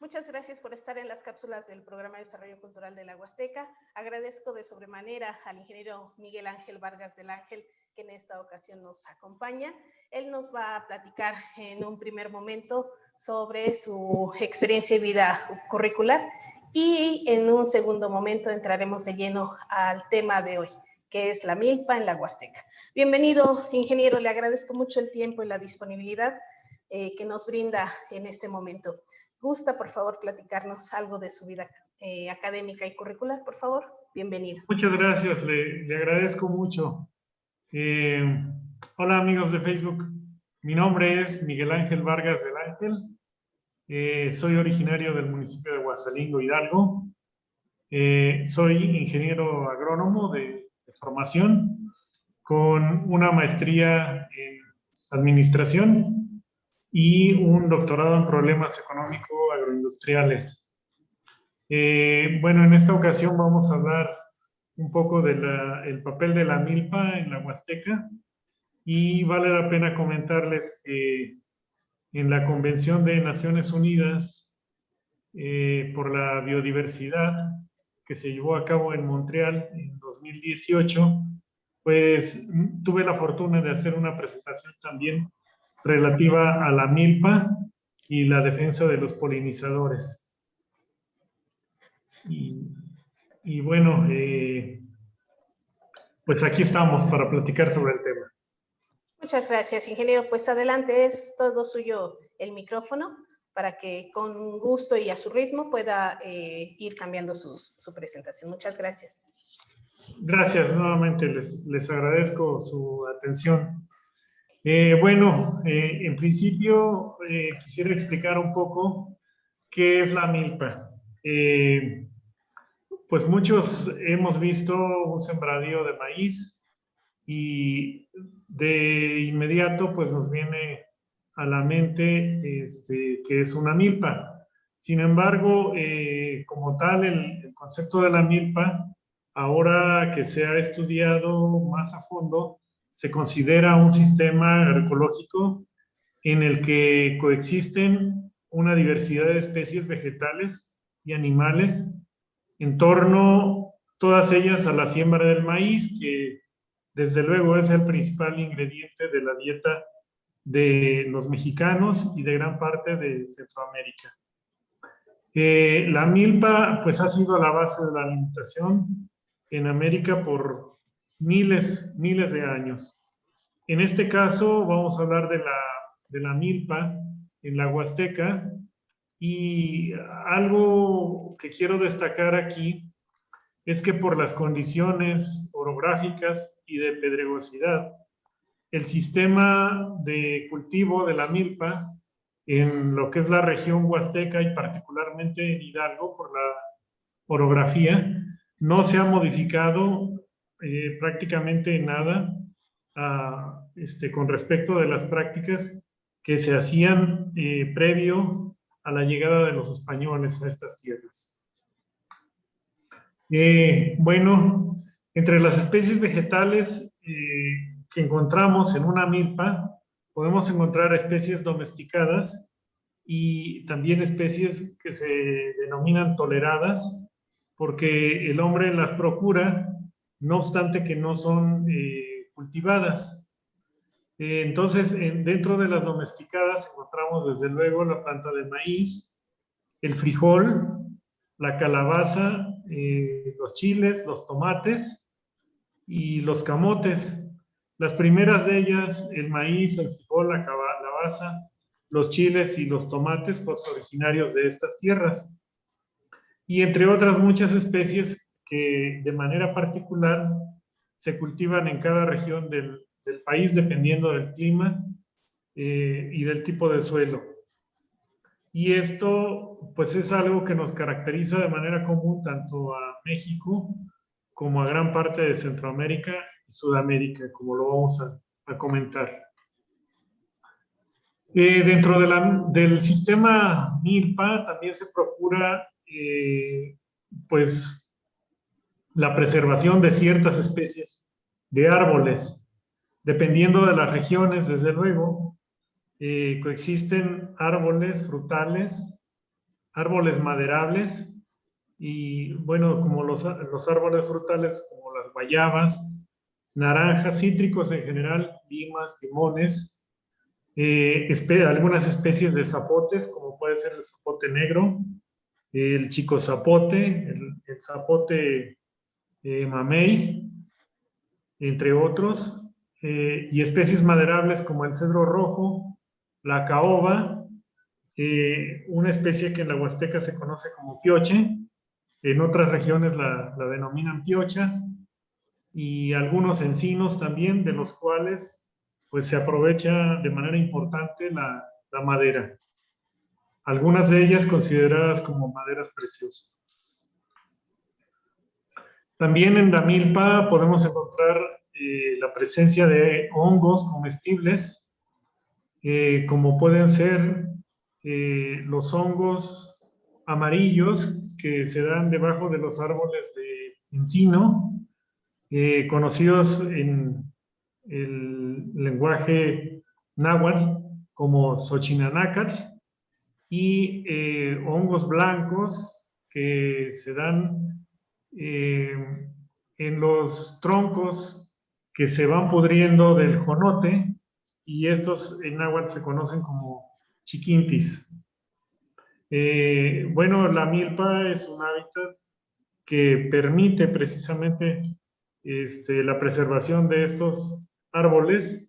Muchas gracias por estar en las cápsulas del Programa de Desarrollo Cultural de la Huasteca. Agradezco de sobremanera al ingeniero Miguel Ángel Vargas del Ángel, que en esta ocasión nos acompaña. Él nos va a platicar en un primer momento sobre su experiencia y vida curricular y en un segundo momento entraremos de lleno al tema de hoy, que es la milpa en la Huasteca. Bienvenido, ingeniero, le agradezco mucho el tiempo y la disponibilidad que nos brinda en este momento. ¿Gusta, por favor, platicarnos algo de su vida académica y curricular, por favor? Bienvenido. Muchas gracias, le agradezco mucho. Hola, amigos de Facebook. Mi nombre es Miguel Ángel Vargas del Ángel. Soy originario del municipio de Huasalingo, Hidalgo. Soy ingeniero agrónomo de formación con una maestría en administración y un doctorado en problemas económico-agroindustriales. Bueno, en esta ocasión vamos a hablar un poco del papel de la milpa en la Huasteca y vale la pena comentarles que en la Convención de Naciones Unidas por la Biodiversidad que se llevó a cabo en Montreal en 2018, pues tuve la fortuna de hacer una presentación también relativa a la milpa y la defensa de los polinizadores. Y bueno, pues aquí estamos para platicar sobre el tema. Muchas gracias, ingeniero. Pues adelante, es todo suyo el micrófono para que con gusto y a su ritmo pueda ir cambiando su presentación. Muchas gracias. Gracias, nuevamente les agradezco su atención. Bueno, en principio quisiera explicar un poco qué es la milpa. Pues muchos hemos visto un sembradío de maíz y de inmediato pues nos viene a la mente que es una milpa. Sin embargo, como tal, el concepto de la milpa, ahora que se ha estudiado más a fondo, se considera un sistema agroecológico en el que coexisten una diversidad de especies vegetales y animales en torno, todas ellas, a la siembra del maíz, que desde luego es el principal ingrediente de la dieta de los mexicanos y de gran parte de Centroamérica. La milpa pues ha sido la base de la alimentación en América por miles de años. En este caso vamos a hablar de la milpa en la Huasteca, y algo que quiero destacar aquí es que por las condiciones orográficas y de pedregosidad, el sistema de cultivo de la milpa en lo que es la región huasteca y particularmente en Hidalgo, por la orografía, no se ha modificado prácticamente nada con respecto de las prácticas que se hacían previo a la llegada de los españoles a estas tierras. Bueno, entre las especies vegetales que encontramos en una milpa, podemos encontrar especies domesticadas y también especies que se denominan toleradas, porque el hombre las procura, no obstante que no son cultivadas. Entonces, dentro de las domesticadas encontramos desde luego la planta de maíz, el frijol, la calabaza, los chiles, los tomates y los camotes. Las primeras de ellas, el maíz, el frijol, la calabaza, los chiles y los tomates, pues originarios de estas tierras. Y entre otras muchas especies que de manera particular se cultivan en cada región del país dependiendo del clima y del tipo de suelo. Y esto pues es algo que nos caracteriza de manera común tanto a México como a gran parte de Centroamérica y Sudamérica, como lo vamos a comentar. Dentro del sistema milpa también se procura pues la preservación de ciertas especies de árboles. Dependiendo de las regiones, desde luego, coexisten árboles frutales árboles maderables y, bueno, como los árboles frutales, como las guayabas, naranjas, cítricos en general, limas, limones, algunas especies de zapotes, como puede ser el zapote negro, el chico zapote, el zapote mamey, entre otros, y especies maderables como el cedro rojo, la caoba, una especie que en la Huasteca se conoce como pioche, en otras regiones la denominan piocha, y algunos encinos también, de los cuales pues se aprovecha de manera importante la madera. Algunas de ellas consideradas como maderas preciosas. También en la milpa podemos encontrar la presencia de hongos comestibles, como pueden ser los hongos amarillos que se dan debajo de los árboles de encino, conocidos en el lenguaje náhuatl como xochinanácatl, y hongos blancos que se dan en los troncos que se van pudriendo del jonote, y estos en náhuatl se conocen como chiquintis. Bueno, la milpa es un hábitat que permite precisamente la preservación de estos árboles,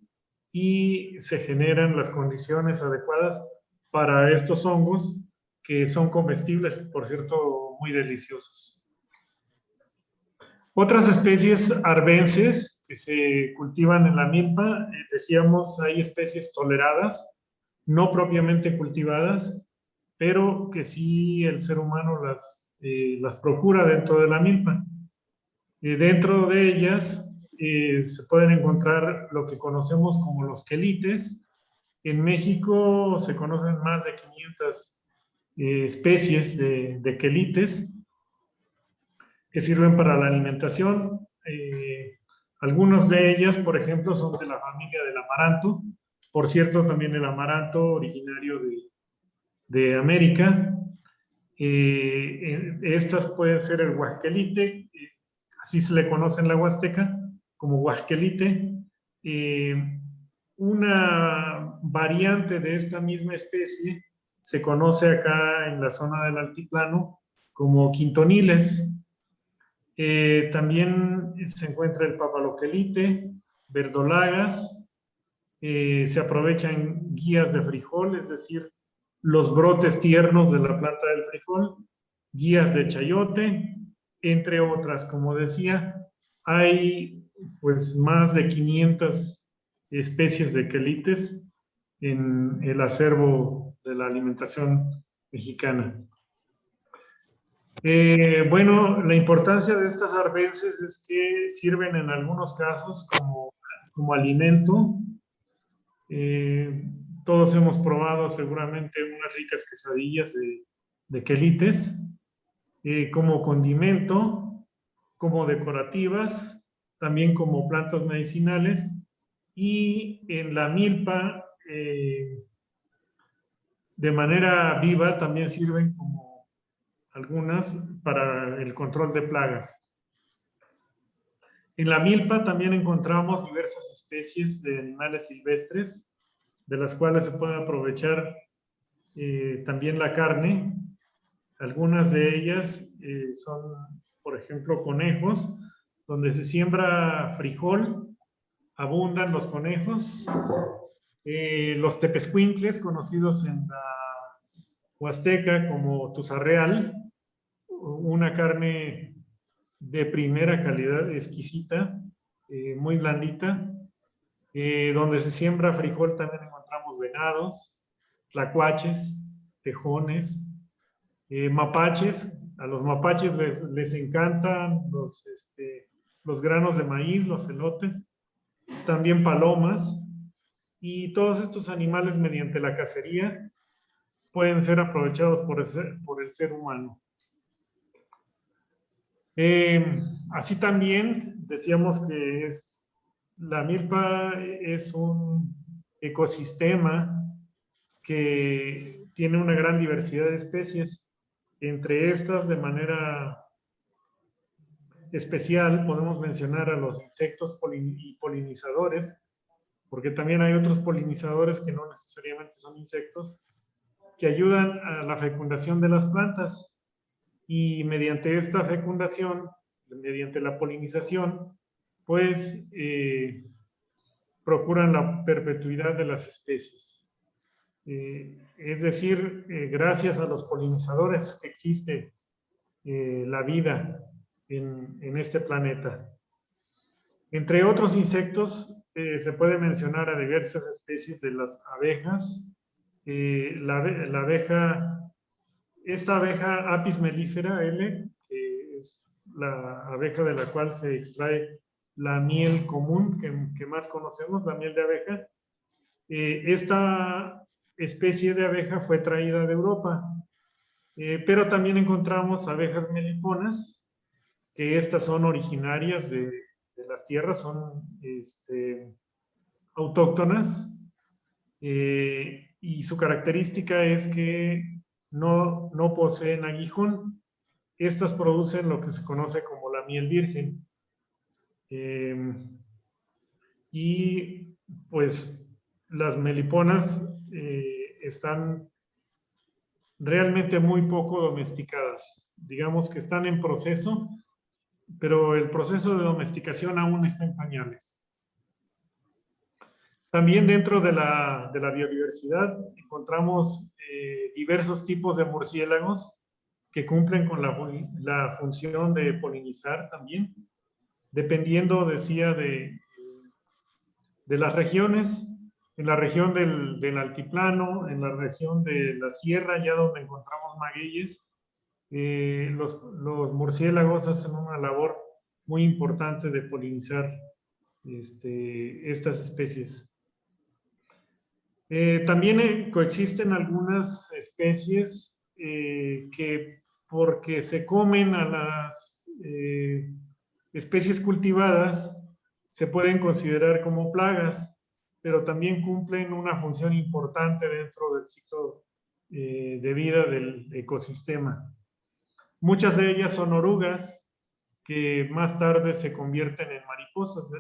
y se generan las condiciones adecuadas para estos hongos que son comestibles, por cierto, muy deliciosos. Otras especies arbenses que se cultivan en la milpa, decíamos, hay especies toleradas, no propiamente cultivadas, pero que sí el ser humano las procura dentro de la milpa. Dentro de ellas se pueden encontrar lo que conocemos como los quelites. En México se conocen más de 500 especies de quelites que sirven para la alimentación. Algunos de ellas, por ejemplo, son de la familia del amaranto. Por cierto, también el amaranto originario de América. Estas pueden ser el huasquelite, así se le conoce en la Huasteca, como huasquelite. Una variante de esta misma especie se conoce acá en la zona del altiplano como quintoniles. También se encuentra el papaloquelite, verdolagas, se aprovechan guías de frijol, es decir, los brotes tiernos de la planta del frijol, guías de chayote, entre otras. Como decía, hay pues más de 500 especies de quelites en el acervo de la alimentación mexicana. Bueno, la importancia de estas arbences es que sirven en algunos casos como alimento. Todos hemos probado seguramente unas ricas quesadillas de quelites, como condimento, como decorativas, también como plantas medicinales, y en la milpa, de manera viva, también sirven como algunas para el control de plagas. En la milpa también encontramos diversas especies de animales silvestres, de las cuales se puede aprovechar también la carne. Algunas de ellas son, por ejemplo, conejos, donde se siembra frijol, abundan los conejos. Los tepezcuincles, conocidos en la Huasteca como tuzarreal, una carne de primera calidad, exquisita, muy blandita. Donde se siembra frijol también encontramos venados, tlacuaches, tejones, mapaches. A los mapaches les encantan los granos de maíz, los elotes, también palomas, y todos estos animales, mediante la cacería, pueden ser aprovechados por el ser humano. Así también decíamos que la milpa es un ecosistema que tiene una gran diversidad de especies. Entre estas, de manera especial, podemos mencionar a los insectos y polinizadores, porque también hay otros polinizadores que no necesariamente son insectos, que ayudan a la fecundación de las plantas. Y mediante esta fecundación, mediante la polinización, pues procuran la perpetuidad de las especies. Es decir, gracias a los polinizadores que existe la vida en este planeta. Entre otros insectos, se puede mencionar a diversas especies de las abejas. La abeja, esta abeja Apis mellifera L, que es la abeja de la cual se extrae la miel común que más conocemos, la miel de abeja. Esta especie de abeja fue traída de Europa, pero también encontramos abejas meliponas, que estas son originarias de las tierras, son autóctonas, y su característica es que no poseen aguijón. Estas producen lo que se conoce como la miel virgen. Y pues las meliponas están realmente muy poco domesticadas. Digamos que están en proceso, pero el proceso de domesticación aún está en pañales. También dentro de la biodiversidad encontramos diversos tipos de murciélagos que cumplen con la función de polinizar también, dependiendo, decía, de las regiones. En la región del altiplano, en la región de la sierra, ya donde encontramos magueyes, los murciélagos hacen una labor muy importante de polinizar estas especies. También coexisten algunas especies que, porque se comen a las especies cultivadas, se pueden considerar como plagas, pero también cumplen una función importante dentro del ciclo de vida del ecosistema. Muchas de ellas son orugas, que más tarde se convierten en mariposas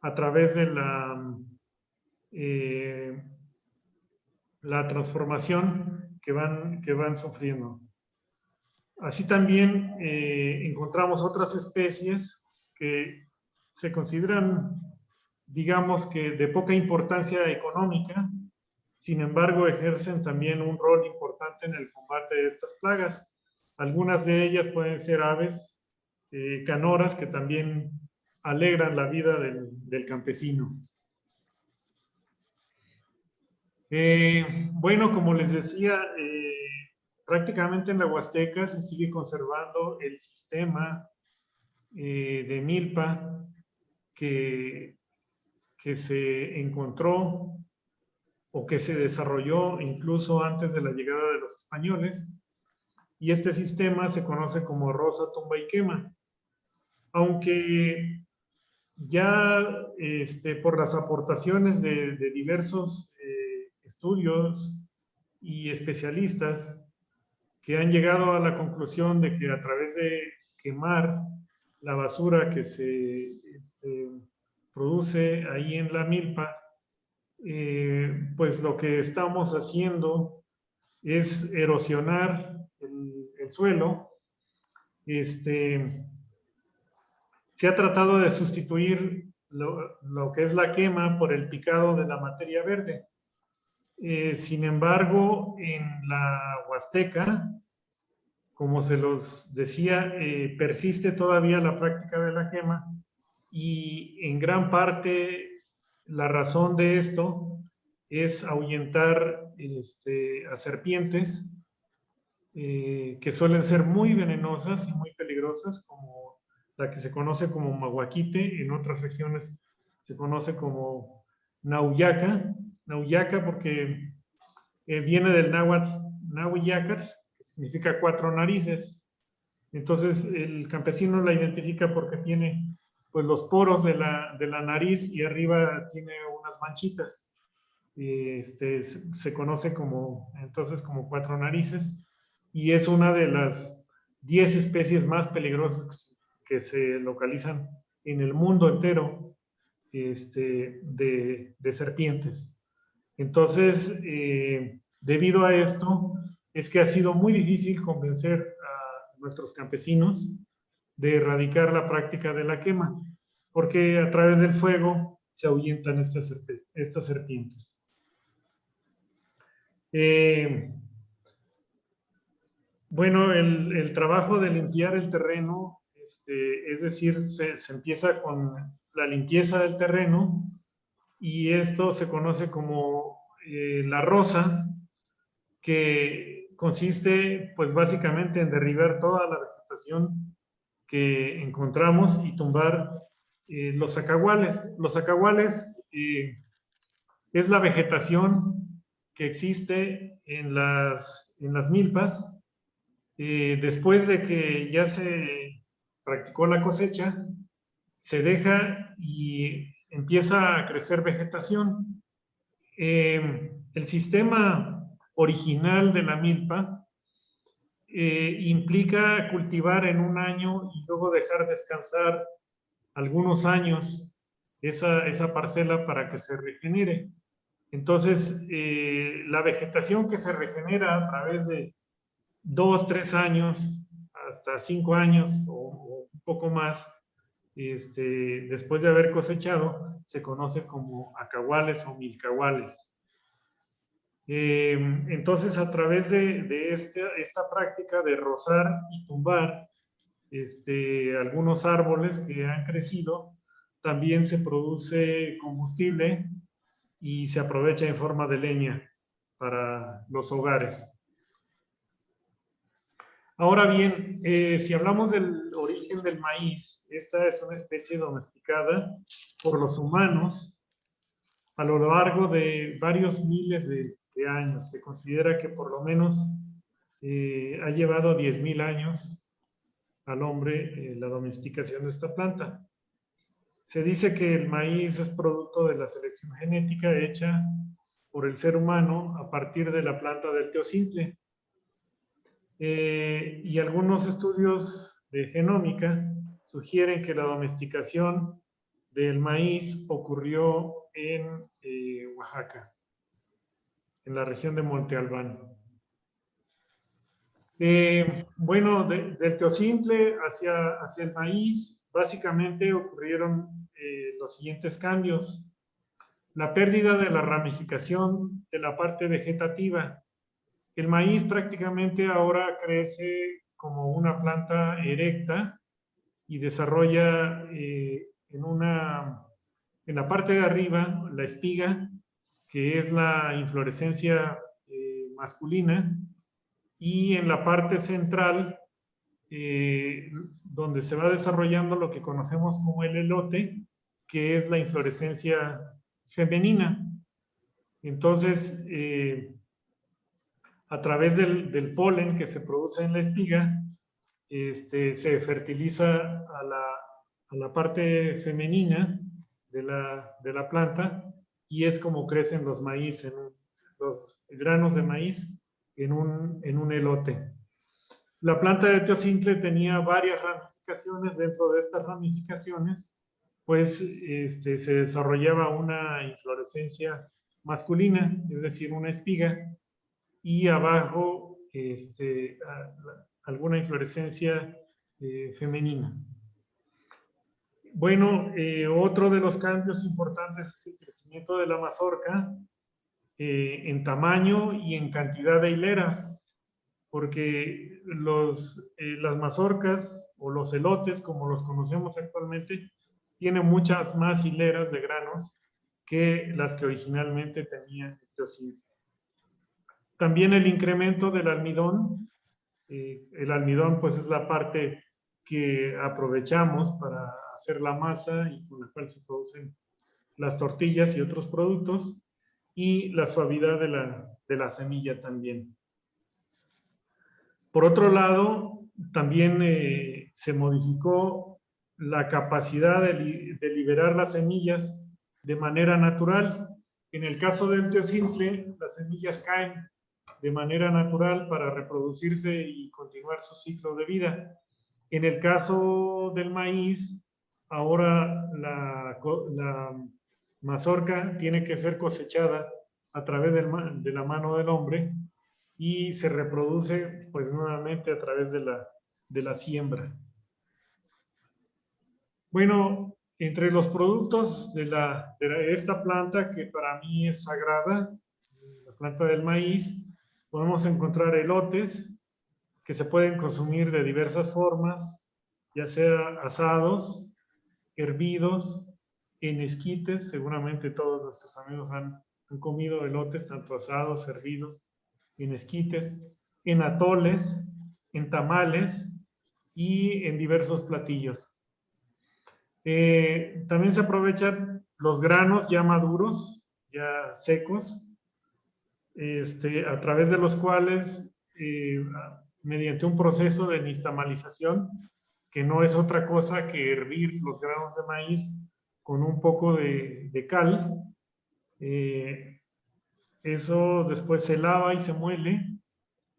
a través de la transformación que van sufriendo. Así también encontramos otras especies que se consideran, digamos que de poca importancia económica, sin embargo ejercen también un rol importante en el combate de estas plagas. Algunas de ellas pueden ser aves canoras que también alegran la vida del campesino. Bueno, como les decía, prácticamente en la Huasteca se sigue conservando el sistema de milpa que se encontró o que se desarrolló incluso antes de la llegada de los españoles, y este sistema se conoce como roza, tumba y quema. Aunque ya por las aportaciones de diversos estudios y especialistas que han llegado a la conclusión de que a través de quemar la basura que se produce ahí en la milpa, pues lo que estamos haciendo es erosionar el suelo. Se ha tratado de sustituir lo que es la quema por el picado de la materia verde. Sin embargo, en la Huasteca, como se los decía, persiste todavía la práctica de la quema, y en gran parte la razón de esto es ahuyentar a serpientes que suelen ser muy venenosas y muy peligrosas, como la que se conoce como mahuaquite, en otras regiones se conoce como nauyaca porque viene del náhuatl nahuiyacatl, que significa cuatro narices. Entonces el campesino la identifica porque tiene pues los poros de la nariz, y arriba tiene unas manchitas. Se conoce entonces como cuatro narices. y es una de las 10 especies más peligrosas que se localizan en el mundo entero de serpientes. Entonces, debido a esto, es que ha sido muy difícil convencer a nuestros campesinos de erradicar la práctica de la quema, porque a través del fuego se ahuyentan estas serpientes. Bueno, el trabajo de limpiar el terreno, es decir, se empieza con la limpieza del terreno, y esto se conoce como la roza, que consiste pues básicamente en derribar toda la vegetación que encontramos y tumbar los zacahuales. Los zacahuales es la vegetación que existe en las milpas después de que ya se practicó la cosecha. Se deja y empieza a crecer vegetación. El sistema original de la milpa implica cultivar en un año y luego dejar descansar algunos años esa parcela para que se regenere. Entonces, la vegetación que se regenera a través de 2, 3 años, hasta 5 años o un poco más, después de haber cosechado, se conoce como acahuales o milcahuales. Entonces, a través de esta práctica de rozar y tumbar algunos árboles que han crecido, también se produce combustible y se aprovecha en forma de leña para los hogares. Ahora bien, si hablamos del origen del maíz, esta es una especie domesticada por los humanos a lo largo de varios miles de años. Se considera que por lo menos ha llevado 10,000 años al hombre la domesticación de esta planta. Se dice que el maíz es producto de la selección genética hecha por el ser humano a partir de la planta del teocintle. Y algunos estudios de genómica sugieren que la domesticación del maíz ocurrió en Oaxaca, en la región de Monte Albán. Bueno, del teocintle hacia el maíz, básicamente ocurrieron los siguientes cambios. La pérdida de la ramificación de la parte vegetativa. El maíz prácticamente ahora crece como una planta erecta y desarrolla en la parte de arriba la espiga, que es la inflorescencia masculina, y en la parte central, donde se va desarrollando lo que conocemos como el elote, que es la inflorescencia femenina. Entonces, a través del polen que se produce en la espiga, se fertiliza a la parte femenina de la planta, y es como crecen los maíz, los granos de maíz en un elote. La planta de teocintle tenía varias ramificaciones. Dentro de estas ramificaciones, pues se desarrollaba una inflorescencia masculina, es decir, una espiga, y abajo alguna inflorescencia femenina. Bueno, otro de los cambios importantes es el crecimiento de la mazorca en tamaño y en cantidad de hileras, porque las mazorcas o los elotes, como los conocemos actualmente, tienen muchas más hileras de granos que las que originalmente tenía el teocintle. También el incremento del almidón. El almidón pues es la parte que aprovechamos para hacer la masa y con la cual se producen las tortillas y otros productos, y la suavidad de la semilla también. Por otro lado, también se modificó la capacidad de liberar las semillas de manera natural. En el caso del teocintle, las semillas caen de manera natural para reproducirse y continuar su ciclo de vida. En el caso del maíz, ahora la mazorca tiene que ser cosechada a través de la mano del hombre y se reproduce pues nuevamente a través de la siembra. Bueno, entre los productos de esta planta, que para mí es sagrada, la planta del maíz, podemos encontrar elotes que se pueden consumir de diversas formas, ya sea asados, hervidos, en esquites. Seguramente todos nuestros amigos han comido elotes, tanto asados, hervidos, en esquites, en atoles, en tamales y en diversos platillos. También se aprovechan los granos ya maduros, ya secos, a través de los cuales, mediante un proceso de nixtamalización, que no es otra cosa que hervir los granos de maíz con un poco de cal, eso después se lava y se muele,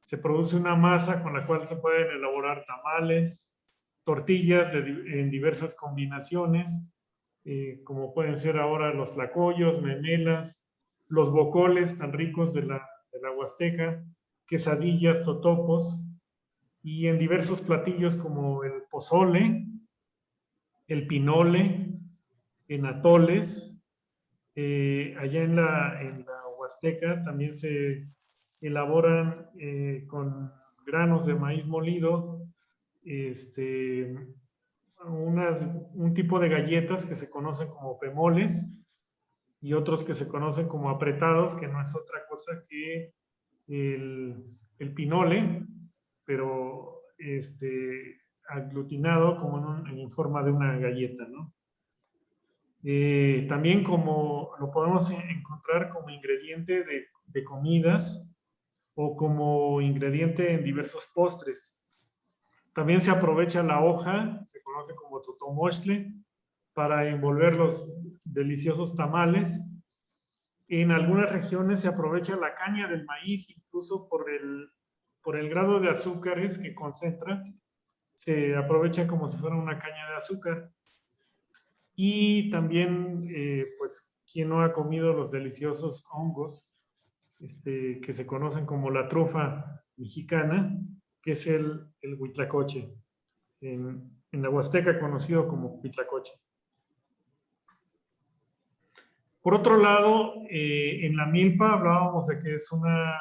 se produce una masa con la cual se pueden elaborar tamales, tortillas en diversas combinaciones, como pueden ser ahora los tlacoyos, memelas, los bocoles tan ricos de la Huasteca, quesadillas, totopos, y en diversos platillos como el pozole, el pinole, en atoles. Allá en la Huasteca también se elaboran con granos de maíz molido, un tipo de galletas que se conocen como pemoles y otros que se conocen como apretados, que no es otra cosa que el pinole, pero aglutinado como en forma de una galleta, ¿no? También como lo podemos encontrar como ingrediente de comidas o como ingrediente en diversos postres. También se aprovecha la hoja, se conoce como totomoxtle, para envolver los deliciosos tamales. En algunas regiones se aprovecha la caña del maíz, incluso por el grado de azúcares que concentra, se aprovecha como si fuera una caña de azúcar. Y también, pues, ¿quién no ha comido los deliciosos hongos que se conocen como la trufa mexicana, que es el huitlacoche, en la Huasteca conocido como huitlacoche? Por otro lado, en la milpa hablábamos de que es una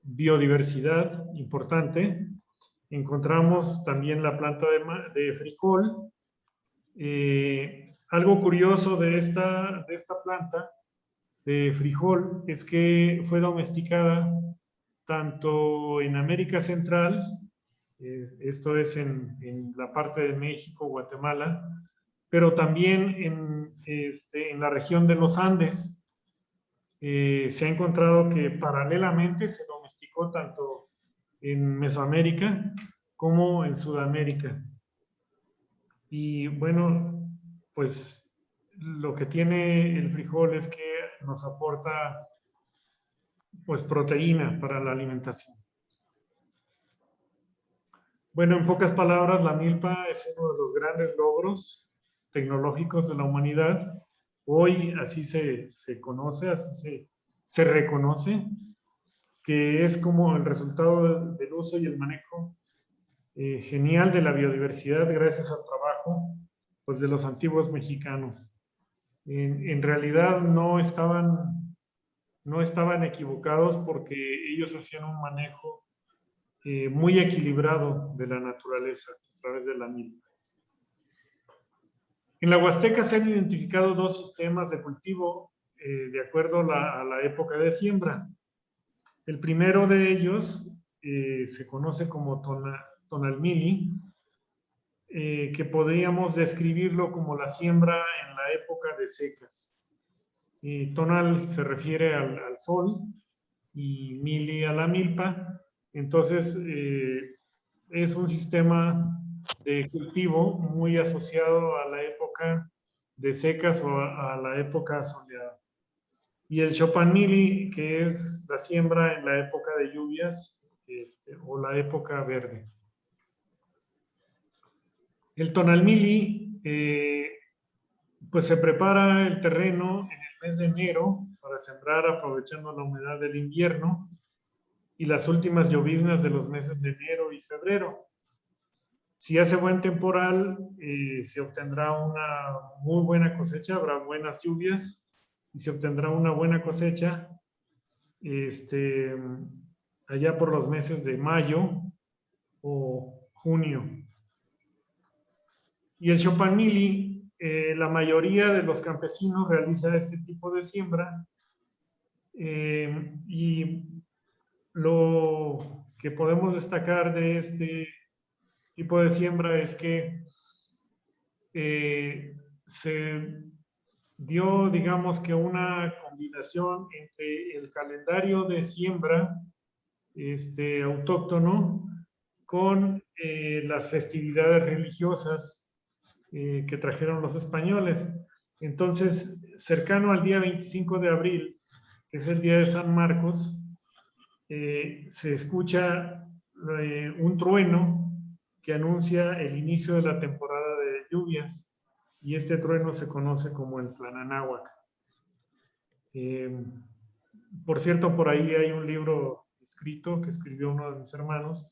biodiversidad importante. Encontramos también la planta de frijol. Algo curioso de esta planta de frijol es que fue domesticada tanto en América Central, esto es en la parte de México, Guatemala, pero también en la región de los Andes. Se ha encontrado que paralelamente se domesticó tanto en Mesoamérica como en Sudamérica. Y bueno, pues lo que tiene el frijol es que nos aporta pues proteína para la alimentación. Bueno, en pocas palabras, la milpa es uno de los grandes logros tecnológicos de la humanidad. Hoy así se conoce, así se reconoce, que es como el resultado del uso y el manejo genial de la biodiversidad gracias al trabajo pues, de los antiguos mexicanos. En realidad no estaban equivocados porque ellos hacían un manejo muy equilibrado de la naturaleza a través de la milpa. En la Huasteca se han identificado dos sistemas de cultivo de acuerdo a la época de siembra. El primero de ellos se conoce como tonalmili, que podríamos describirlo como la siembra en la época de secas. Tonal se refiere al sol y mili a la milpa. Entonces, es un sistema de cultivo muy asociado a la época de secas o a la época soleada. y el Chopanmili, que es la siembra en la época de lluvias o la época verde. El Tonalmili, pues se prepara el terreno en el mes de enero para sembrar aprovechando la humedad del invierno y las últimas lloviznas de los meses de enero y febrero. Si hace buen temporal, se obtendrá una muy buena cosecha, habrá buenas lluvias y se obtendrá una buena cosecha allá por los meses de mayo o junio. Y el Chopanmili, la mayoría de los campesinos realiza este tipo de siembra y lo que podemos destacar de este tipo de siembra es que se dio, digamos que una combinación entre el calendario de siembra autóctono con las festividades religiosas que trajeron los españoles. Entonces, cercano al día 25 de abril, que es el día de San Marcos, se escucha un trueno que anuncia el inicio de la temporada de lluvias, y este trueno se conoce como el Tlananáhuac. Por cierto, por ahí hay un libro escrito que escribió uno de mis hermanos,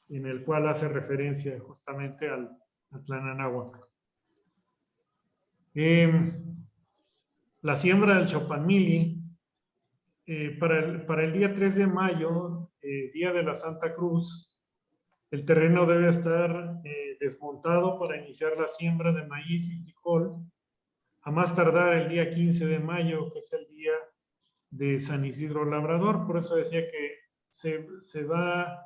en el cual hace referencia justamente al Tlananáhuac. La siembra del Chopanmili, para el día 3 de mayo, día de la Santa Cruz, el terreno debe estar desmontado para iniciar la siembra de maíz y frijol, a más tardar el día 15 de mayo, que es el día de San Isidro Labrador. Por eso decía que se va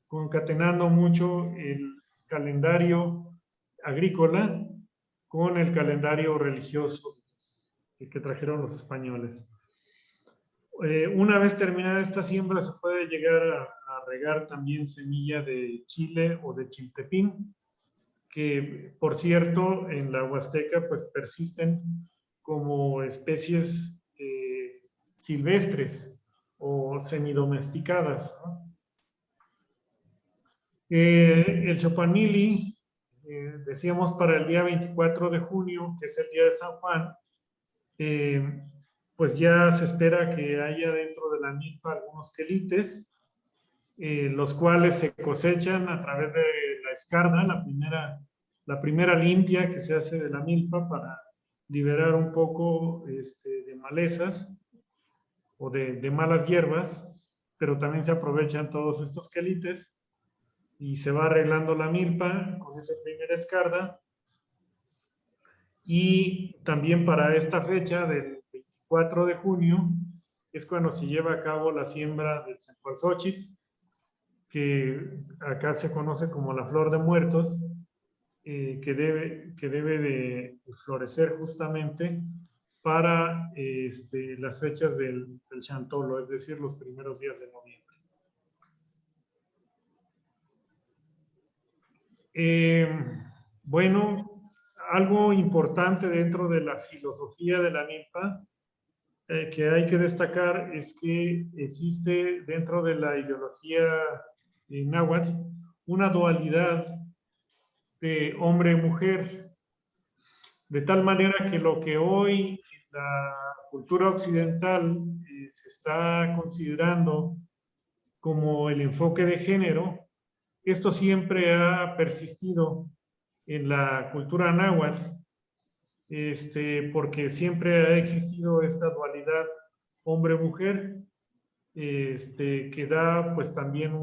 concatenando mucho el calendario agrícola con el calendario religioso que trajeron los españoles. Una vez terminada esta siembra, se puede llegar a regar también semilla de chile o de chiltepín, que por cierto en la Huasteca pues persisten como especies silvestres o semidomesticadas, ¿no? El Chopanmili, decíamos para el día 24 de junio, que es el día de San Juan, pues ya se espera que haya dentro de la milpa algunos quelites, los cuales se cosechan a través de la escarda, la primera limpia que se hace de la milpa para liberar un poco de malezas o de malas hierbas, pero también se aprovechan todos estos quelites y se va arreglando la milpa con esa primera escarda. Y también para esta fecha del 24 de junio es cuando se lleva a cabo la siembra del cempasúchil, que acá se conoce como la flor de muertos, que debe de florecer justamente para las fechas del Chantolo, es decir, los primeros días de noviembre. Bueno, algo importante dentro de la filosofía de la milpa que hay que destacar es que existe dentro de la ideología náhuatl una dualidad de hombre-mujer, de tal manera que lo que hoy en la cultura occidental se está considerando como el enfoque de género, esto siempre ha persistido en la cultura náhuatl, porque siempre ha existido esta dualidad hombre-mujer, que da pues también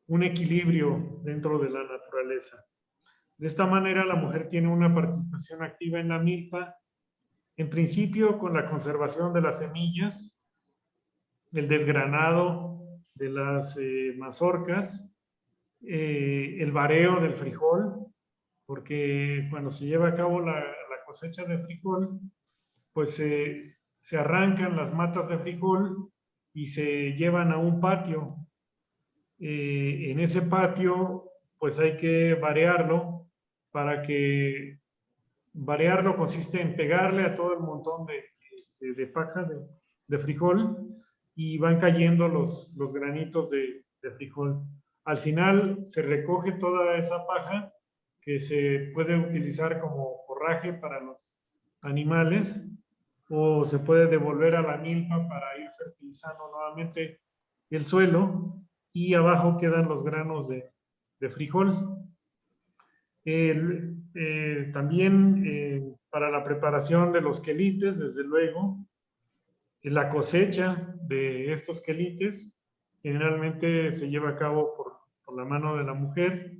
un equilibrio dentro de la naturaleza. De esta manera la mujer tiene una participación activa en la milpa, en principio con la conservación de las semillas, el desgranado de las mazorcas, el vareo del frijol, porque cuando se lleva a cabo la cosecha de frijol, pues se arrancan las matas de frijol y se llevan a un patio. En ese patio, pues hay que varearlo para que varearlo consiste en pegarle a todo el montón de de paja de frijol y van cayendo los granitos de frijol. Al final se recoge toda esa paja que se puede utilizar como forraje para los animales o se puede devolver a la milpa para ir fertilizando nuevamente el suelo y abajo quedan los granos de frijol. También para la preparación de los quelites, desde luego, la cosecha de estos quelites generalmente se lleva a cabo por la mano de la mujer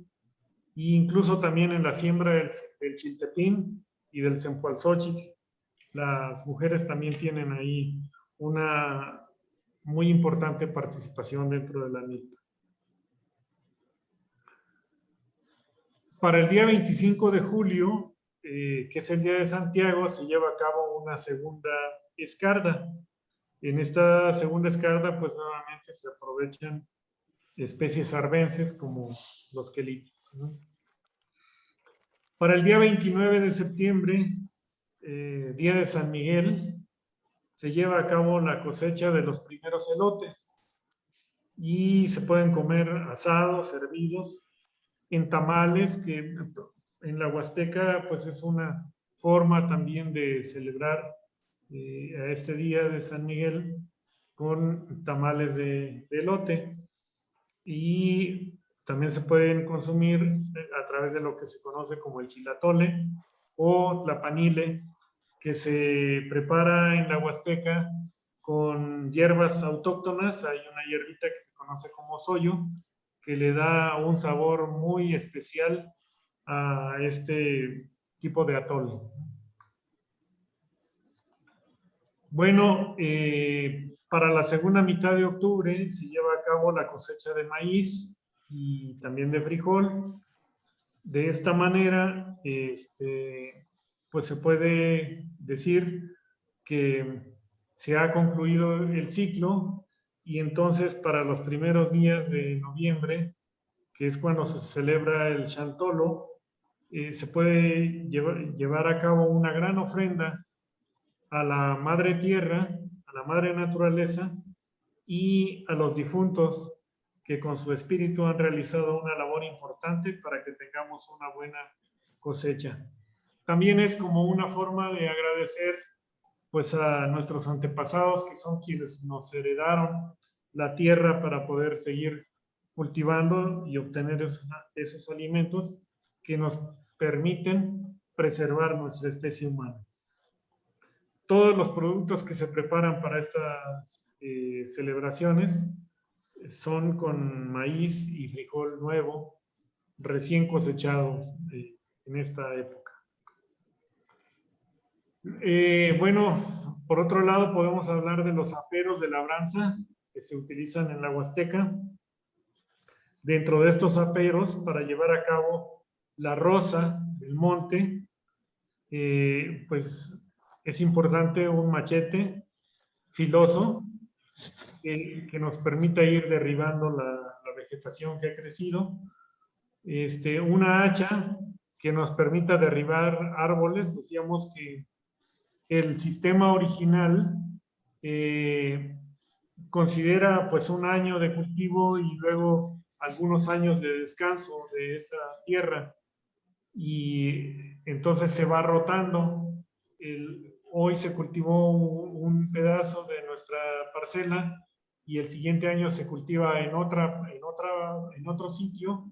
e incluso también en la siembra del chiltepín y del cempoalxóchitl. Las mujeres también tienen ahí una muy importante participación dentro de la milpa. Para el día 25 de julio, que es el Día de Santiago, se lleva a cabo una segunda escarda. En esta segunda escarda, pues nuevamente se aprovechan especies arbences como los quelites, ¿no? Para el día 29 de septiembre, Día de San Miguel, se lleva a cabo la cosecha de los primeros elotes y se pueden comer asados, hervidos, en tamales, que en la Huasteca pues es una forma también de celebrar a este día de San Miguel con tamales de elote. Y también se pueden consumir a través de lo que se conoce como el chilatole o tlapanile, que se prepara en la Huasteca con hierbas autóctonas. Hay una hierbita que se conoce como soyo, que le da un sabor muy especial a este tipo de atole. Bueno, para la segunda mitad de octubre se lleva a cabo la cosecha de maíz y también de frijol. De esta manera, pues se puede decir que se ha concluido el ciclo y entonces para los primeros días de noviembre, que es cuando se celebra el Xantolo, se puede llevar a cabo una gran ofrenda a la Madre Tierra, a la Madre Naturaleza y a los difuntos que con su espíritu han realizado una labor importante para que tengamos una buena cosecha. También es como una forma de agradecer pues a nuestros antepasados, que son quienes nos heredaron la tierra para poder seguir cultivando y obtener esos alimentos que nos permiten preservar nuestra especie humana. Todos los productos que se preparan para estas celebraciones son con maíz y frijol nuevo, recién cosechados en esta época. Bueno, por otro lado podemos hablar de los aperos de labranza que se utilizan en la Huasteca. Dentro de estos aperos, para llevar a cabo la roza del monte, pues es importante un machete filoso que nos permita ir derribando la vegetación que ha crecido, una hacha que nos permita derribar árboles. Decíamos que el sistema original considera pues un año de cultivo y luego algunos años de descanso de esa tierra, y entonces se va rotando. Hoy se cultivó un pedazo de nuestra parcela y el siguiente año se cultiva en otro sitio,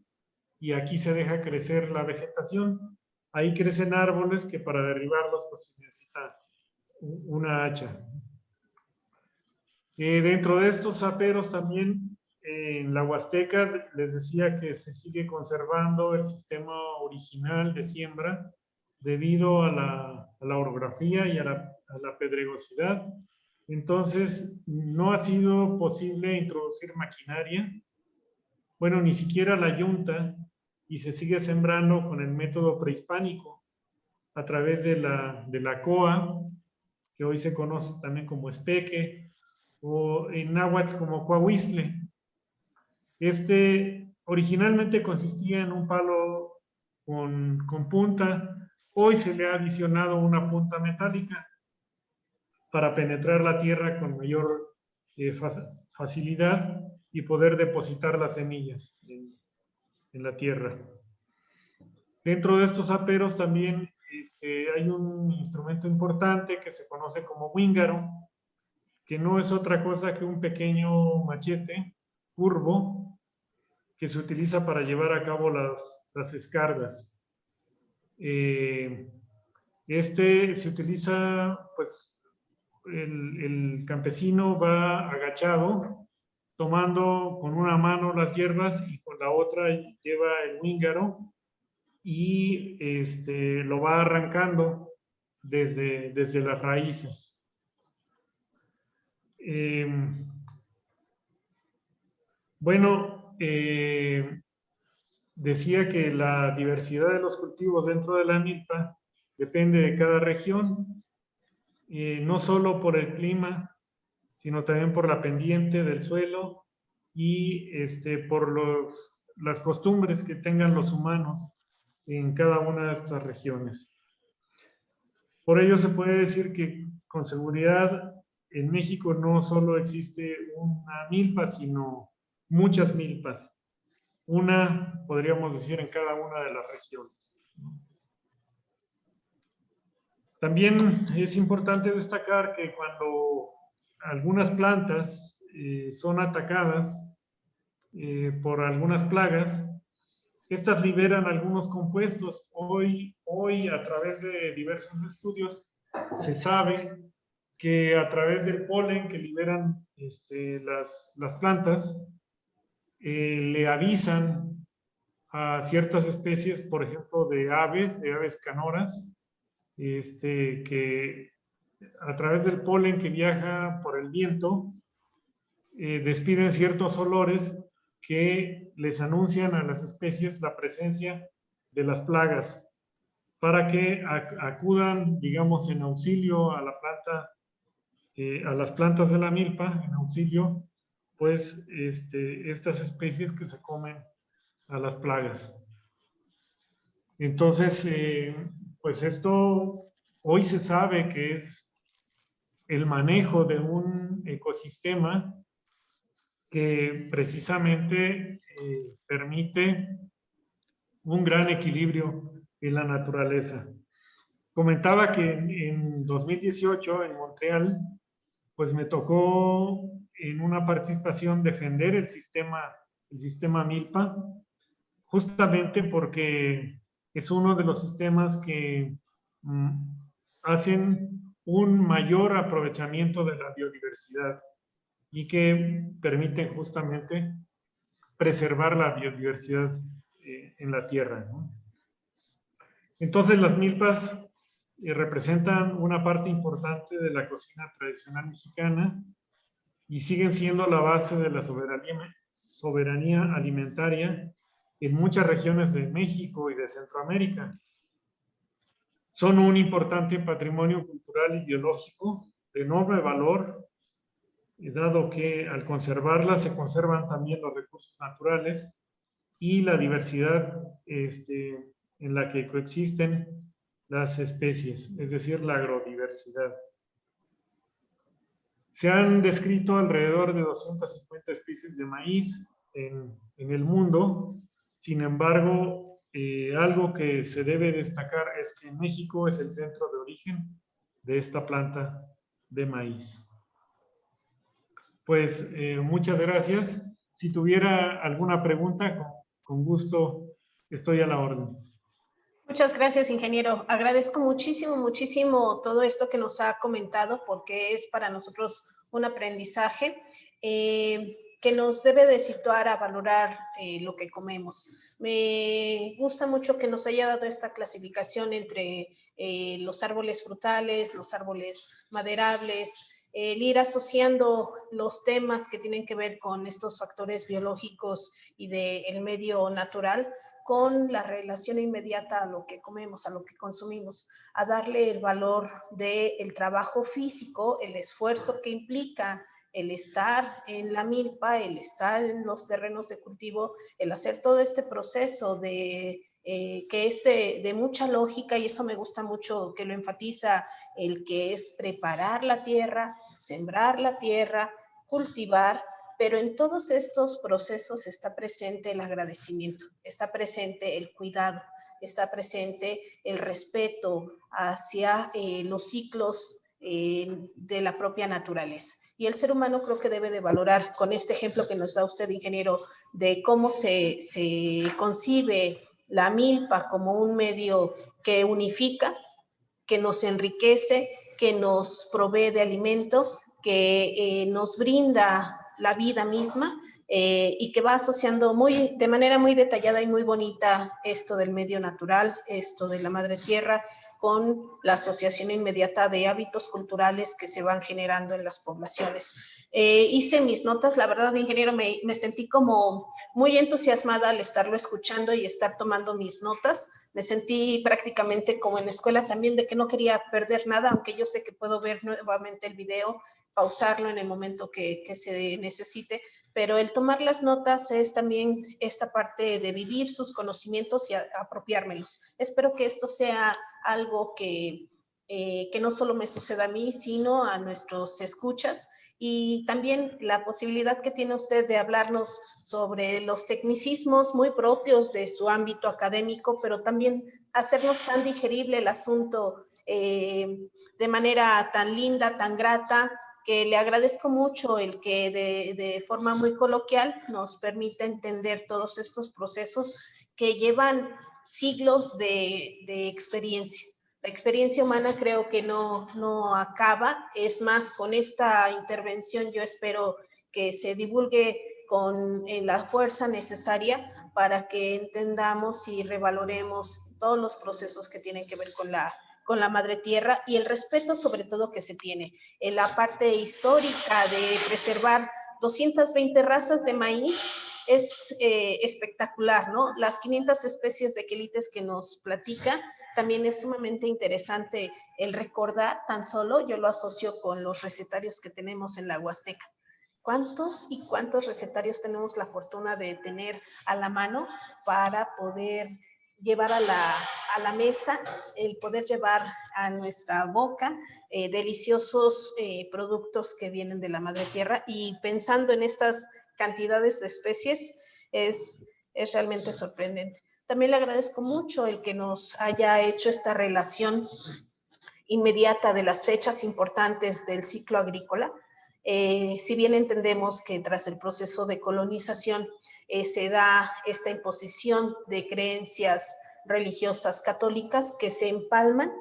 y aquí se deja crecer la vegetación. Ahí crecen árboles que para derribarlos pues se necesita una hacha. Dentro de estos aperos también en la Huasteca les decía que se sigue conservando el sistema original de siembra debido a la orografía y a la pedregosidad. Entonces no ha sido posible introducir maquinaria, bueno, ni siquiera la yunta, y se sigue sembrando con el método prehispánico a través de la coa, que hoy se conoce también como espeque, o en náhuatl como coahuistle. Originalmente consistía en un palo con punta. Hoy se le ha adicionado una punta metálica. para penetrar la tierra con mayor facilidad y poder depositar las semillas en la tierra. Dentro de estos aperos también hay un instrumento importante que se conoce como wíngaro, que no es otra cosa que un pequeño machete curvo que se utiliza para llevar a cabo las escargas. Se utiliza, pues, el campesino va agachado, tomando con una mano las hierbas y con la otra lleva el wíngaro y lo va arrancando desde las raíces. Bueno, decía que la diversidad de los cultivos dentro de la milpa depende de cada región, no solo por el clima, sino también por la pendiente del suelo y por las costumbres que tengan los humanos en cada una de estas regiones. Por ello se puede decir que con seguridad en México no solo existe una milpa, sino muchas milpas. Una, podríamos decir, en cada una de las regiones. También es importante destacar que cuando algunas plantas son atacadas por algunas plagas, estas liberan algunos compuestos. Hoy, a través de diversos estudios, se sabe que a través del polen que liberan las plantas, le avisan a ciertas especies, por ejemplo, de aves canoras, que a través del polen que viaja por el viento, despiden ciertos olores que les anuncian a las especies la presencia de las plagas, para que acudan, digamos, en auxilio a la planta, a las plantas de la milpa, en auxilio, pues, estas especies que se comen a las plagas. Entonces, pues esto hoy se sabe que es el manejo de un ecosistema que precisamente permite un gran equilibrio en la naturaleza. Comentaba que en 2018 en Montreal, pues me tocó en una participación defender el sistema milpa, justamente porque es uno de los sistemas que hacen un mayor aprovechamiento de la biodiversidad y que permiten justamente preservar la biodiversidad en la tierra, ¿no? Entonces las milpas representan una parte importante de la cocina tradicional mexicana y siguen siendo la base de la soberanía alimentaria en muchas regiones de México y de Centroamérica. Son un importante patrimonio cultural y biológico de enorme valor, dado que al conservarlas se conservan también los recursos naturales y la diversidad en la que coexisten las especies, es decir, la agrodiversidad. Se han descrito alrededor de 250 especies de maíz en el mundo. Sin embargo, algo que se debe destacar es que México es el centro de origen de esta planta de maíz. Pues muchas gracias. Si tuviera alguna pregunta, con gusto estoy a la orden. Muchas gracias, ingeniero. Agradezco muchísimo todo esto que nos ha comentado, porque es para nosotros un aprendizaje que nos debe de situar a valorar lo que comemos. Me gusta mucho que nos haya dado esta clasificación entre los árboles frutales, los árboles maderables, el ir asociando los temas que tienen que ver con estos factores biológicos y del medio natural con la relación inmediata a lo que comemos, a lo que consumimos, a darle el valor del trabajo físico, el esfuerzo que implica el estar en la milpa, el estar en los terrenos de cultivo, el hacer todo este proceso de que es de mucha lógica, y eso me gusta mucho que lo enfatiza, el que es preparar la tierra, sembrar la tierra, cultivar, pero en todos estos procesos está presente el agradecimiento, está presente el cuidado, está presente el respeto hacia los ciclos de la propia naturaleza. Y el ser humano creo que debe de valorar, con este ejemplo que nos da usted, ingeniero, de cómo se concibe la milpa como un medio que unifica, que nos enriquece, que nos provee de alimento, que nos brinda la vida misma, y que va asociando de manera muy detallada y muy bonita esto del medio natural, esto de la madre tierra, con la asociación inmediata de hábitos culturales que se van generando en las poblaciones. Hice mis notas, la verdad, ingeniero, me sentí como muy entusiasmada al estarlo escuchando y estar tomando mis notas. Me sentí prácticamente como en la escuela también, de que no quería perder nada, aunque yo sé que puedo ver nuevamente el video, pausarlo en el momento que se necesite, pero el tomar las notas es también esta parte de vivir sus conocimientos y apropiármelos. Espero que esto sea algo que no solo me suceda a mí, sino a nuestros escuchas, y también la posibilidad que tiene usted de hablarnos sobre los tecnicismos muy propios de su ámbito académico, pero también hacernos tan digerible el asunto de manera tan linda, tan grata, que le agradezco mucho el que de forma muy coloquial nos permita entender todos estos procesos que llevan siglos de experiencia. La experiencia humana creo que no acaba, es más, con esta intervención yo espero que se divulgue con la fuerza necesaria para que entendamos y revaloremos todos los procesos que tienen que ver con la madre tierra, y el respeto sobre todo que se tiene en la parte histórica de preservar 220 razas de maíz. Es espectacular, ¿no? Las 500 especies de quelites que nos platica, también es sumamente interesante el recordar. Tan solo yo lo asocio con los recetarios que tenemos en la Huasteca. ¿Cuántos y cuántos recetarios tenemos la fortuna de tener a la mano para poder llevar a la mesa, el poder llevar a nuestra boca deliciosos productos que vienen de la madre tierra? Y pensando en estas cantidades de especies, es realmente sorprendente. También le agradezco mucho el que nos haya hecho esta relación inmediata de las fechas importantes del ciclo agrícola. Si bien entendemos que tras el proceso de colonización se da esta imposición de creencias religiosas católicas que se empalman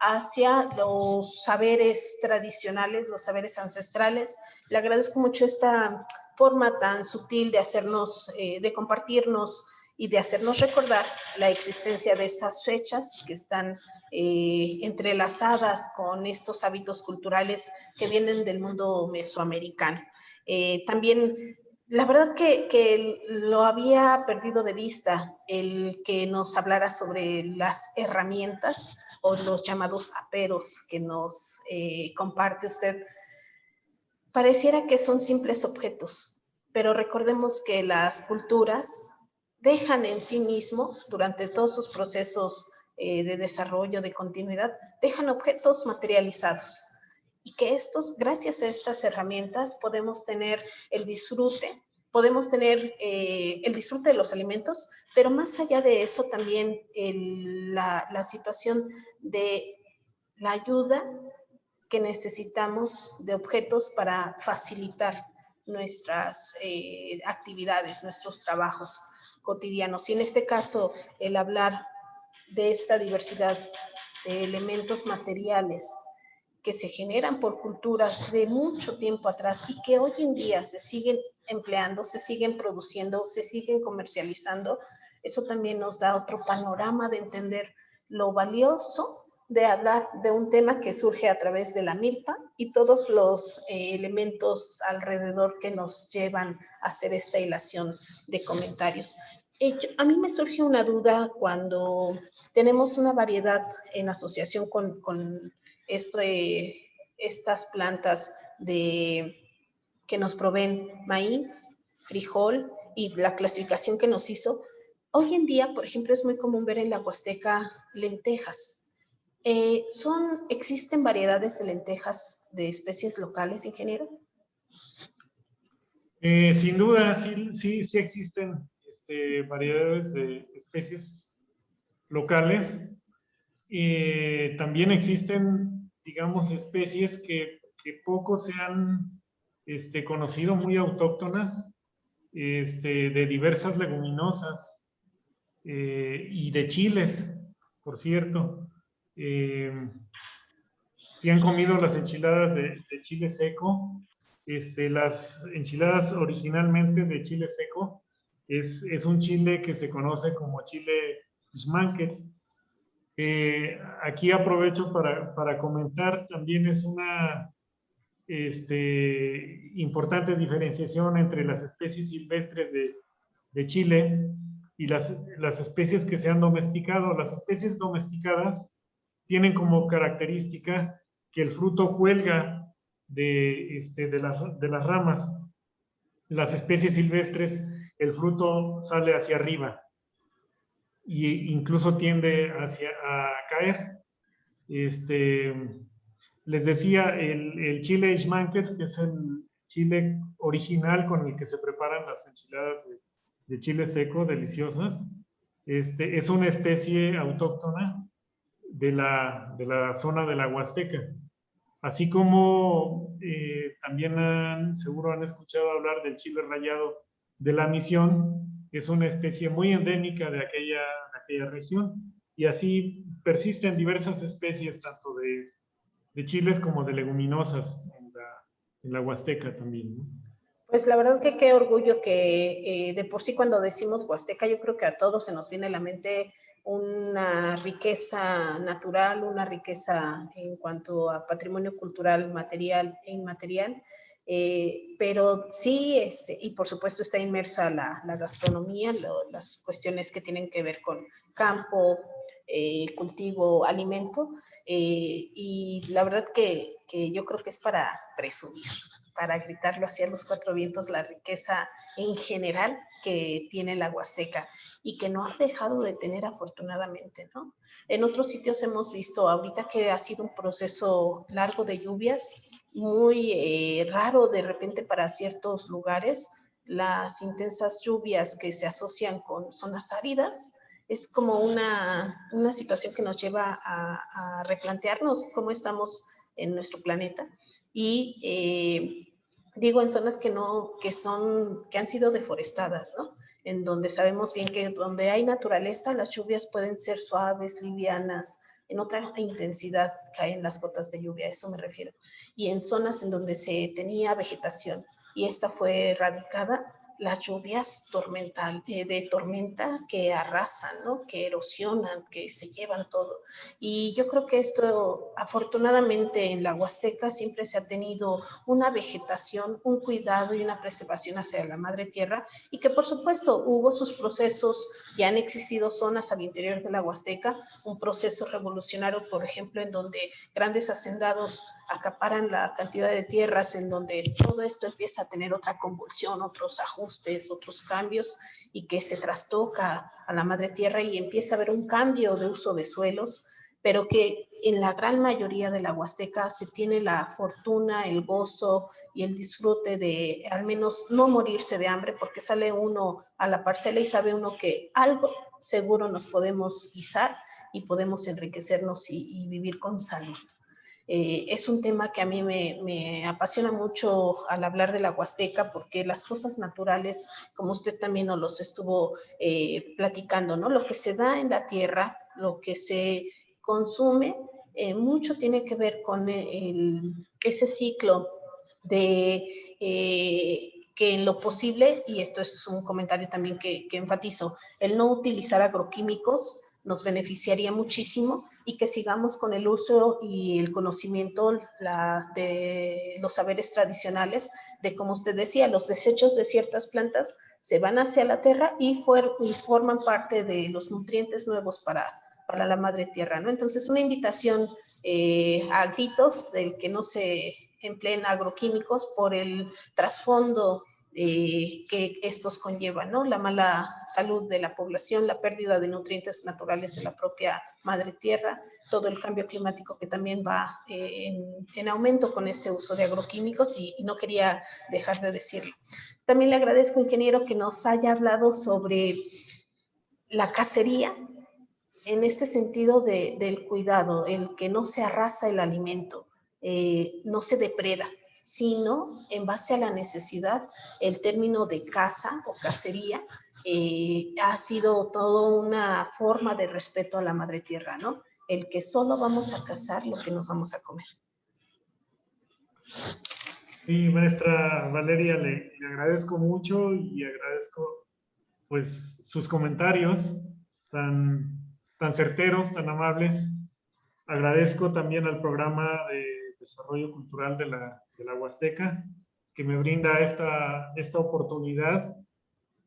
hacia los saberes tradicionales, los saberes ancestrales. Le agradezco mucho esta forma tan sutil de hacernos, de compartirnos y de hacernos recordar la existencia de esas fechas que están entrelazadas con estos hábitos culturales que vienen del mundo mesoamericano. También, la verdad que lo había perdido de vista, el que nos hablara sobre las herramientas o los llamados aperos que nos comparte usted. Pareciera que son simples objetos, pero recordemos que las culturas dejan en sí mismo, durante todos sus procesos de desarrollo, de continuidad, dejan objetos materializados, y que estos, gracias a estas herramientas, podemos tener el disfrute de los alimentos, pero más allá de eso también la situación de la ayuda que necesitamos de objetos para facilitar nuestras actividades, nuestros trabajos cotidianos. Y en este caso, el hablar de esta diversidad de elementos materiales que se generan por culturas de mucho tiempo atrás y que hoy en día se siguen empleando, se siguen produciendo, se siguen comercializando, eso también nos da otro panorama de entender lo valioso de hablar de un tema que surge a través de la milpa y todos los elementos alrededor que nos llevan a hacer esta hilación de comentarios. A mí me surge una duda cuando tenemos una variedad en asociación con estas plantas que nos proveen maíz, frijol, y la clasificación que nos hizo. Hoy en día, por ejemplo, es muy común ver en la Huasteca lentejas. ¿Existen variedades de lentejas de especies locales, ingeniero? Sin duda, sí existen variedades de especies locales. También existen, digamos, especies que poco se han conocido, muy autóctonas, de diversas leguminosas y de chiles, por cierto. Si han comido las enchiladas de chile seco, las enchiladas originalmente de chile seco es un chile que se conoce como chile Xmanquet. Aquí aprovecho para comentar, también es una importante diferenciación entre las especies silvestres de Chile y las especies que se han domesticado. Las especies domesticadas tienen como característica que el fruto cuelga de las ramas. Las especies silvestres, el fruto sale hacia arriba e incluso tiende a caer. Les decía, el chile Xmanquet, que es el chile original con el que se preparan las enchiladas de chile seco, deliciosas, es una especie autóctona de la zona de la Huasteca. Así como también seguro han escuchado hablar del chile rallado de la Misión, que es una especie muy endémica de aquella región. Y así persisten diversas especies, tanto de chiles como de leguminosas en la Huasteca también, ¿no? Pues la verdad que qué orgullo que de por sí cuando decimos Huasteca, yo creo que a todos se nos viene a la mente una riqueza natural, una riqueza en cuanto a patrimonio cultural, material e inmaterial, pero sí, y por supuesto está inmersa la gastronomía, las cuestiones que tienen que ver con campo, cultivo, alimento, y la verdad que yo creo que es para presumir, para gritarlo hacia los cuatro vientos, la riqueza en general que tiene la Huasteca y que no ha dejado de tener afortunadamente, ¿no? En otros sitios hemos visto ahorita que ha sido un proceso largo de lluvias, muy raro de repente para ciertos lugares, las intensas lluvias que se asocian con zonas áridas, es como una situación que nos lleva a replantearnos cómo estamos en nuestro planeta y digo en zonas que han sido deforestadas, ¿no? En donde sabemos bien que donde hay naturaleza, las lluvias pueden ser suaves, livianas, en otra intensidad caen las gotas de lluvia, a eso me refiero. Y en zonas en donde se tenía vegetación y esta fue erradicada, las lluvias de tormenta que arrasan, ¿no? Que erosionan, que se llevan todo. Y yo creo que esto, afortunadamente, en la Huasteca siempre se ha tenido una vegetación, un cuidado y una preservación hacia la madre tierra, y que por supuesto hubo sus procesos, ya han existido zonas al interior de la Huasteca, un proceso revolucionario, por ejemplo, en donde grandes hacendados acaparan la cantidad de tierras, en donde todo esto empieza a tener otra convulsión, otros ajustes, otros cambios, y que se trastoca a la madre tierra y empieza a haber un cambio de uso de suelos, pero que en la gran mayoría de la Huasteca se tiene la fortuna, el gozo y el disfrute de al menos no morirse de hambre, porque sale uno a la parcela y sabe uno que algo seguro nos podemos guisar y podemos enriquecernos y vivir con salud. Es un tema que a mí me apasiona mucho al hablar de la Huasteca, porque las cosas naturales, como usted también nos los estuvo platicando, ¿no? Lo que se da en la tierra, lo que se consume, mucho tiene que ver con ese ciclo de que en lo posible, y esto es un comentario también que enfatizo, el no utilizar agroquímicos nos beneficiaría muchísimo y que sigamos con el uso y el conocimiento de los saberes tradicionales, de como usted decía, los desechos de ciertas plantas se van hacia la tierra y forman parte de los nutrientes nuevos para la madre tierra, ¿no? Entonces, una invitación a gritos del que no se empleen agroquímicos por el trasfondo que estos conllevan, ¿no? La mala salud de la población, la pérdida de nutrientes naturales de la propia madre tierra, todo el cambio climático que también va en aumento con este uso de agroquímicos y no quería dejar de decirlo. También le agradezco, ingeniero, que nos haya hablado sobre la cacería en este sentido del cuidado, el que no se arrasa el alimento, no se depreda, sino en base a la necesidad, el término de caza o cacería ha sido toda una forma de respeto a la madre tierra, ¿no? El que solo vamos a cazar lo que nos vamos a comer. Sí, maestra Valeria, le agradezco mucho y agradezco pues sus comentarios tan certeros, tan amables. Agradezco también al programa de desarrollo cultural de la Huasteca que me brinda esta oportunidad.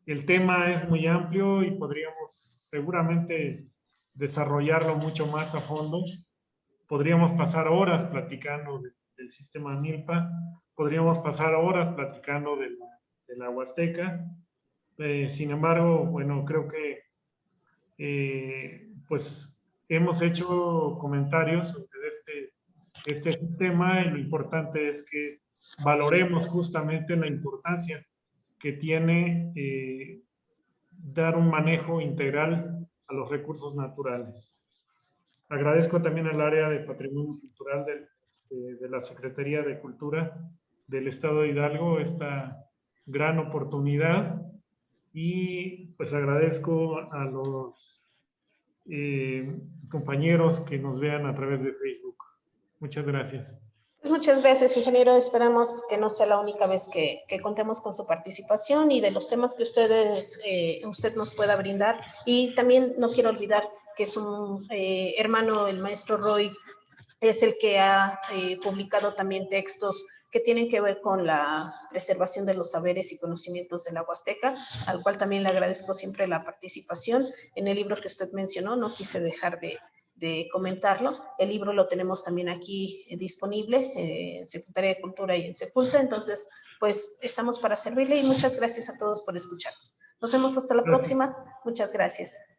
El tema es muy amplio y podríamos seguramente desarrollarlo mucho más a fondo. Podríamos pasar horas platicando del sistema Milpa, podríamos pasar horas platicando de la Huasteca. Sin embargo, bueno, creo que pues hemos hecho comentarios sobre este sistema y lo importante es que valoremos justamente la importancia que tiene dar un manejo integral a los recursos naturales. Agradezco también al área de Patrimonio Cultural de la Secretaría de Cultura del Estado de Hidalgo esta gran oportunidad y pues agradezco a los compañeros que nos vean a través de Facebook. Muchas gracias. Muchas gracias, ingeniero. Esperamos que no sea la única vez que contemos con su participación y de los temas que usted nos pueda brindar. Y también no quiero olvidar que su hermano, el maestro Roy, es el que ha publicado también textos que tienen que ver con la preservación de los saberes y conocimientos de la Huasteca, al cual también le agradezco siempre la participación. En el libro que usted mencionó, no quise dejar de comentarlo. El libro lo tenemos también aquí disponible en Secretaría de Cultura y en Seculta, entonces pues estamos para servirle y muchas gracias a todos por escucharnos. Nos vemos hasta la próxima. Muchas gracias.